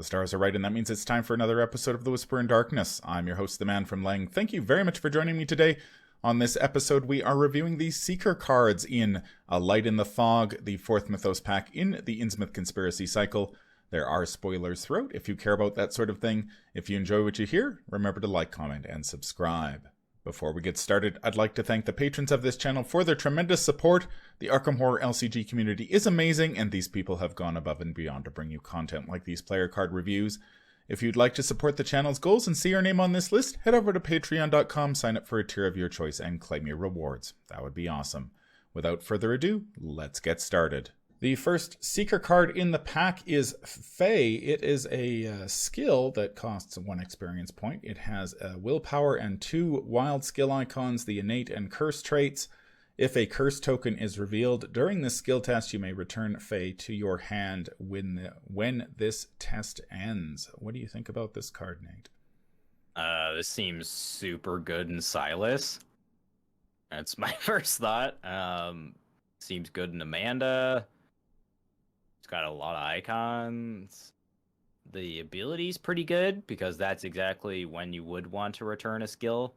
The stars are right, and that means it's time for another episode of The Whisper in Darkness. I'm your host, the Man from Lang. Thank you very much for joining me today. On this episode, we are reviewing the Seeker cards in A Light in the Fog, the 4th Mythos pack in the Innsmouth Conspiracy cycle. There are spoilers throughout if you care about that sort of thing. If you enjoy what you hear, remember to like, comment, and subscribe. Before we get started, I'd like to thank the patrons of this channel for their tremendous support. The Arkham Horror LCG community is amazing, and these people have gone above and beyond to bring you content like these player card reviews. If you'd like to support the channel's goals and see your name on this list, head over to patreon.com, sign up for a tier of your choice, and claim your rewards. That would be awesome. Without further ado, let's get started. The first Seeker card in the pack is Fae. It is a skill that costs 1 experience point. It has willpower and 2 wild skill icons, the innate and curse traits. If a curse token is revealed during this skill test, you may return Fae to your hand when this test ends. What do you think about this card, Nate? This seems super good in Silas. That's my first thought. Seems good in Amanda. It's got a lot of icons. The ability's pretty good because that's exactly when you would want to return a skill,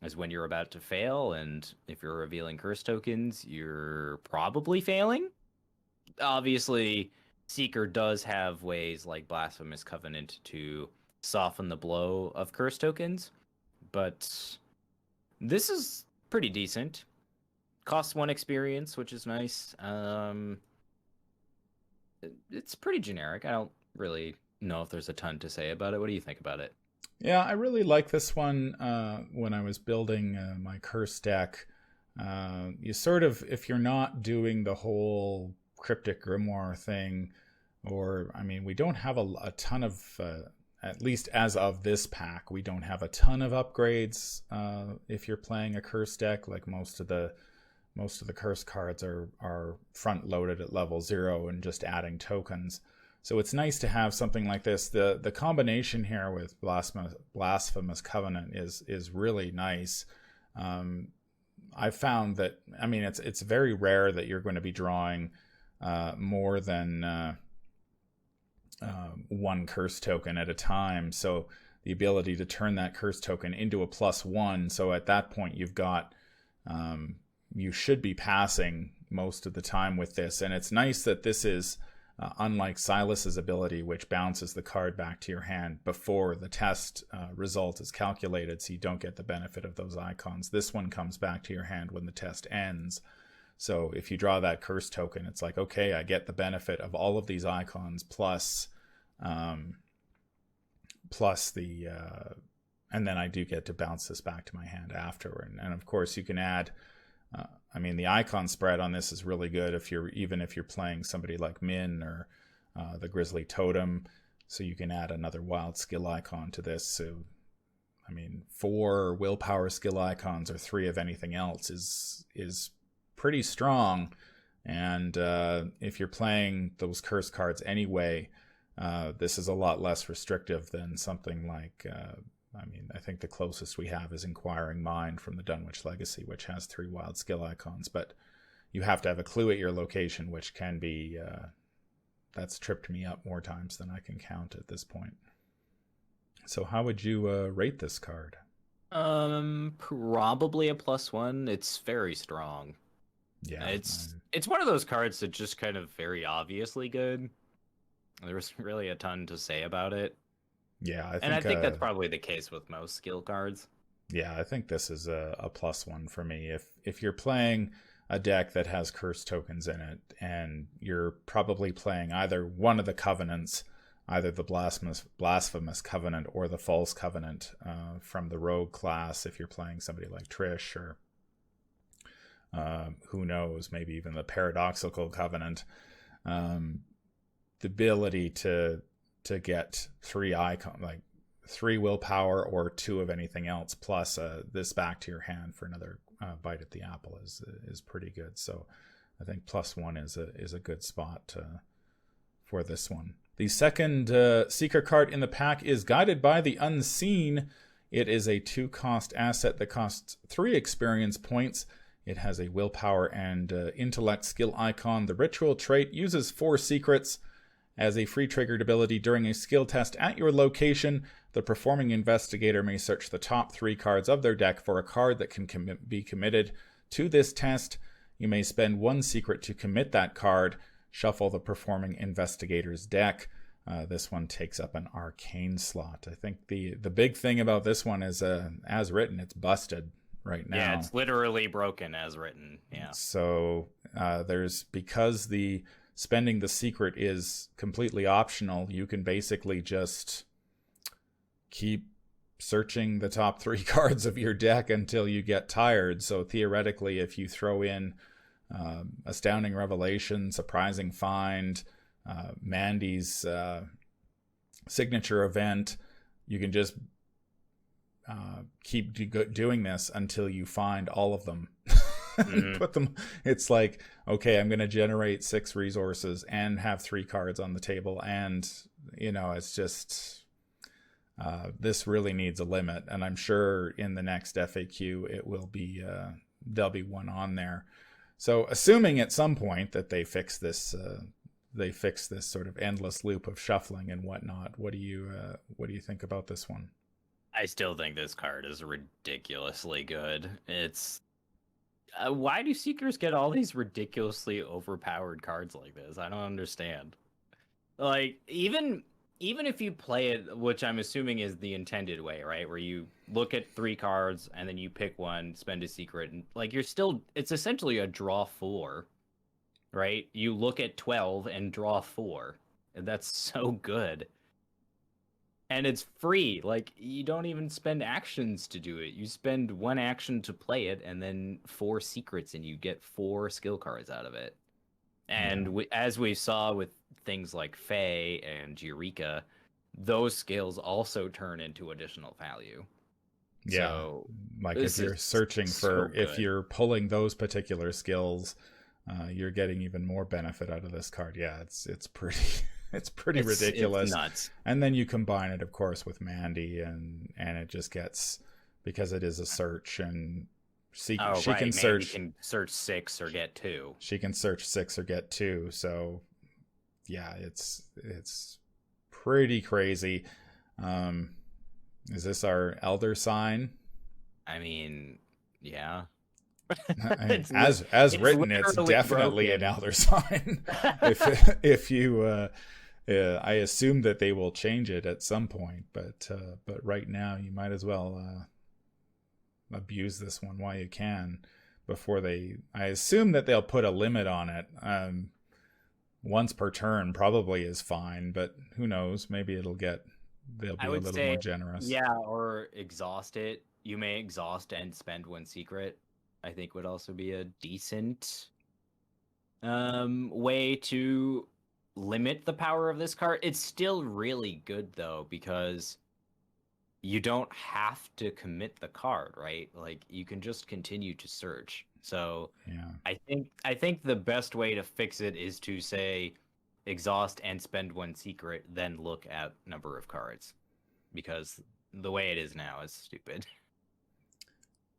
is when you're about to fail, and if you're revealing curse tokens, you're probably failing. Obviously, Seeker does have ways like Blasphemous Covenant to soften the blow of curse tokens, but this is pretty decent. Costs 1 experience, which is nice. It's pretty generic. I don't really know if there's a ton to say about it. What do you think about it? Yeah, I really like this one. When I was building my curse deck, you sort of, if you're not doing the whole cryptic grimoire thing, or, I mean, we don't have a ton of, at least as of this pack, we don't have a ton of upgrades. If you're playing a curse deck, like most of the curse cards are front loaded at level 0 and just adding tokens. So it's nice to have something like this. The combination here with Blasphemous Covenant is really nice. I found that, I mean, it's very rare that you're going to be drawing more than 1 curse token at a time. So the ability to turn that curse token into a +1. So at that point, you've got you should be passing most of the time with this. And it's nice that this is, unlike Silas's ability, which bounces the card back to your hand before the test result is calculated, so you don't get the benefit of those icons. This one comes back to your hand when the test ends. So if you draw that curse token, it's like, okay, I get the benefit of all of these icons plus the... and then I do get to bounce this back to my hand after. And of course, you can add... I mean, the icon spread on this is really good if you're playing somebody like Min or the Grizzly Totem. So you can add another wild skill icon to this. So, I mean, 4 willpower skill icons or 3 of anything else is pretty strong. And if you're playing those curse cards anyway, this is a lot less restrictive than something like... I think the closest we have is Inquiring Mind from the Dunwich Legacy, which has 3 wild skill icons, but you have to have a clue at your location, which can be, that's tripped me up more times than I can count at this point. So how would you rate this card? Probably a +1. It's very strong. Yeah. It's one of those cards that just kind of very obviously good. There's really a ton to say about it. Yeah, I think that's probably the case with most skill cards. Yeah, I think this is a +1 for me. If you're playing a deck that has curse tokens in it, and you're probably playing either one of the covenants, either the Blasphemous Covenant or the False Covenant from the Rogue class, if you're playing somebody like Trish, or who knows, maybe even the Paradoxical Covenant, the ability to get 3 icon, like 3 willpower or 2 of anything else, plus this back to your hand for another bite at the apple is pretty good. So I think +1 is a good spot for this one. The second Seeker card in the pack is Guided by the Unseen. It is a 2-cost asset that costs 3 experience points. It has a willpower and intellect skill icon. The ritual trait uses 4 secrets. As a free triggered ability during a skill test at your location, the performing investigator may search the top 3 cards of their deck for a card that can be committed to this test. You may spend 1 secret to commit that card. Shuffle the performing investigator's deck. This one takes up an arcane slot. I think the big thing about this one is, as written, it's busted right now. Yeah, it's literally broken as written. Yeah. So because the spending the secret is completely optional, you can basically just keep searching the top 3 cards of your deck until you get tired. So theoretically, if you throw in Astounding Revelation, Surprising Find, Mandy's signature event, you can just keep doing this until you find all of them. Put them. It's like, okay, I'm going to generate 6 resources and have 3 cards on the table, and it's just this really needs a limit. And I'm sure in the next FAQ it will be there'll be one on there. So assuming at some point that they fix this sort of endless loop of shuffling and whatnot, what do you think about this one? I still think this card is ridiculously good. It's why do Seekers get all these ridiculously overpowered cards like this? I don't understand. Like, even if you play it, which I'm assuming is the intended way, right? Where you look at 3 cards and then you pick one, spend a secret, and like it's essentially a draw 4, right? You look at 12 and draw 4. And that's so good. And it's free. Like, you don't even spend actions to do it. You spend 1 action to play it, and then 4 secrets, and you get 4 skill cards out of it. And as we saw with things like Fae and Eureka, those skills also turn into additional value. Yeah, so, like if you're searching for, if you're pulling those particular skills, you're getting even more benefit out of this card. Yeah, it's pretty... It's ridiculous. It's nuts. And then you combine it, of course, with Mandy, and it just gets, because it is a search, and she can search. Mandy can search 6 or get 2. She can search 6 or get 2. So, yeah, it's pretty crazy. Is this our Elder Sign? I mean, yeah. As written, it's definitely broken. An Elder Sign. if you I assume that they will change it at some point, but right now you might as well abuse this one while you can before they. I assume that they'll put a limit on it. Once per turn probably is fine, but who knows? Maybe they'll be a little more generous. Yeah, or exhaust it. You may exhaust and spend 1 secret. I think would also be a decent way to limit the power of this card. It's still really good though, because you don't have to commit the card, right? Like, you can just continue to search. So yeah, I think the best way to fix it is to say exhaust and spend 1 secret, then look at number of cards, because the way it is now is stupid.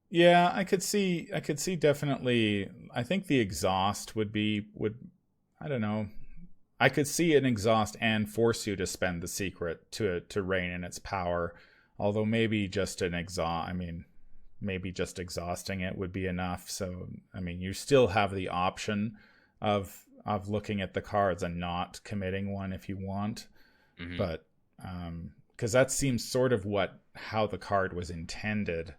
Yeah, I could see definitely. I think the exhaust would I don't know. I could see an exhaust and force you to spend the secret to reign in its power. Although maybe just maybe just exhausting it would be enough. So, I mean, you still have the option of looking at the cards and not committing one if you want. Mm-hmm. But because that seems sort of how the card was intended.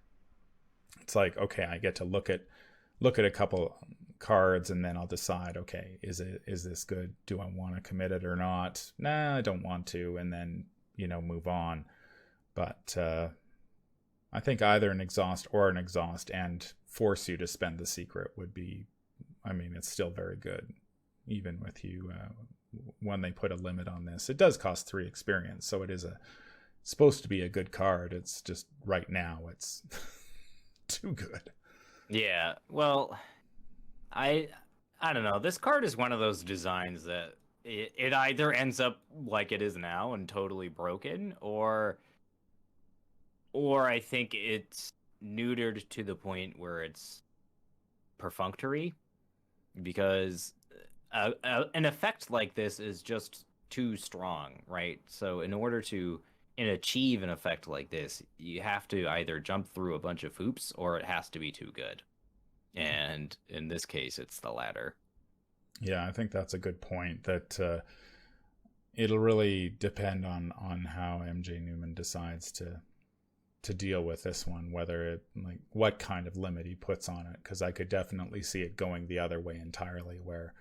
It's like, okay, I get to look at a couple cards, and then I'll decide, okay, is this good? Do I want to commit it or not? Nah, I don't want to, and then move on. But I think either an exhaust and force you to spend the secret would be. I mean, it's still very good, even with you when they put a limit on this. It does cost 3 experience, so it is supposed to be a good card. It's just right now it's too good. Yeah, well, I don't know. This card is one of those designs that it either ends up like it is now and totally broken, or I think it's neutered to the point where it's perfunctory, because an effect like this is just too strong, right? So in order to achieve an effect like this, you have to either jump through a bunch of hoops or it has to be too good. And in this case, it's the latter. Yeah, I think that's a good point. That it'll really depend on how MJ Newman decides to deal with this one, whether it, like, what kind of limit he puts on it, because I could definitely see it going the other way entirely, where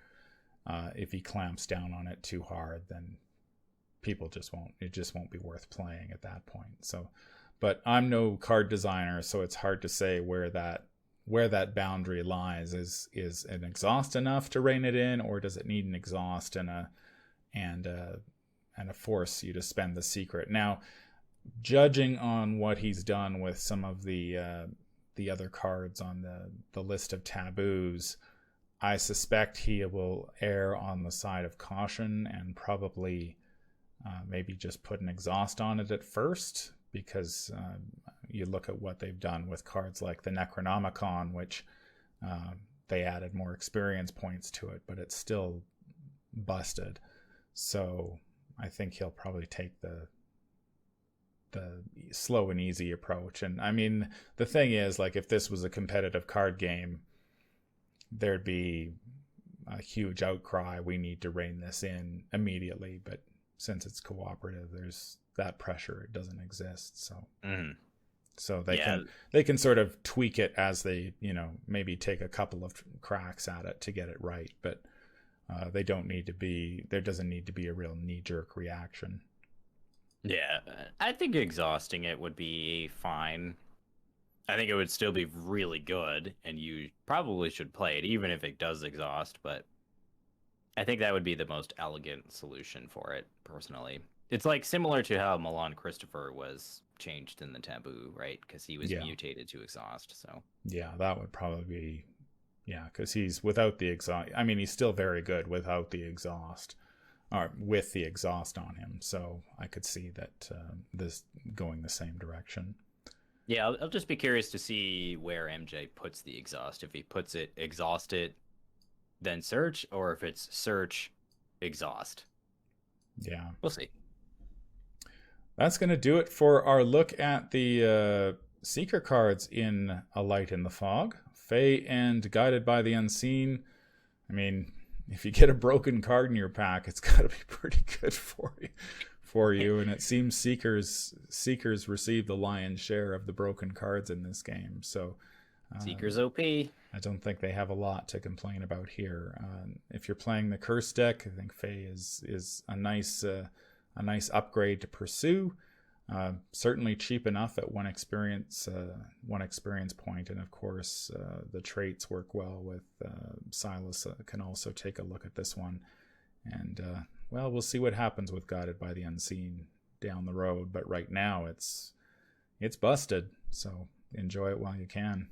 if he clamps down on it too hard, then people just won't, it just won't be worth playing at that point. So, but I'm no card designer, so it's hard to say where that boundary lies. Is an exhaust enough to rein it in, or does it need an exhaust and a force you to spend the secret? Now, judging on what he's done with some of the other cards on the list of taboos, I suspect he will err on the side of caution and probably maybe just put an exhaust on it at first, because you look at what they've done with cards like the Necronomicon, which they added more experience points to it, but it's still busted. So I think he'll probably take the slow and easy approach. And I mean, the thing is, like, if this was a competitive card game, there'd be a huge outcry. We need to rein this in immediately. But since it's cooperative, there's that pressure. It doesn't exist. So, so they can sort of tweak it as they, maybe take a couple of cracks at it to get it right. But there doesn't need to be a real knee-jerk reaction. Yeah, I think exhausting it would be fine. I think it would still be really good, and you probably should play it, even if it does exhaust, but I think that would be the most elegant solution for it, personally. It's like similar to how Milan Christopher was changed in the taboo, right? Because he was mutated to exhaust, so... Yeah, that would probably be... Yeah, because he's without the exhaust... I mean, he's still very good without the exhaust. Or with the exhaust on him, so I could see that this going the same direction. Yeah, I'll just be curious to see where MJ puts the exhaust. If he puts it exhaust it, then search, or if it's search, exhaust. Yeah. We'll see. That's going to do it for our look at the Seeker cards in A Light in the Fog. Fae and Guided by the Unseen. I mean... if you get a broken card in your pack, it's got to be pretty good for you. And it seems Seekers receive the lion's share of the broken cards in this game. So Seekers OP. I don't think they have a lot to complain about here. If you're playing the curse deck, I think Fae is a nice upgrade to pursue. Certainly cheap enough at one experience point, and of course the traits work well with Silas. Can also take a look at this one, and we'll see what happens with Guided by the Unseen down the road. But right now it's busted, so enjoy it while you can.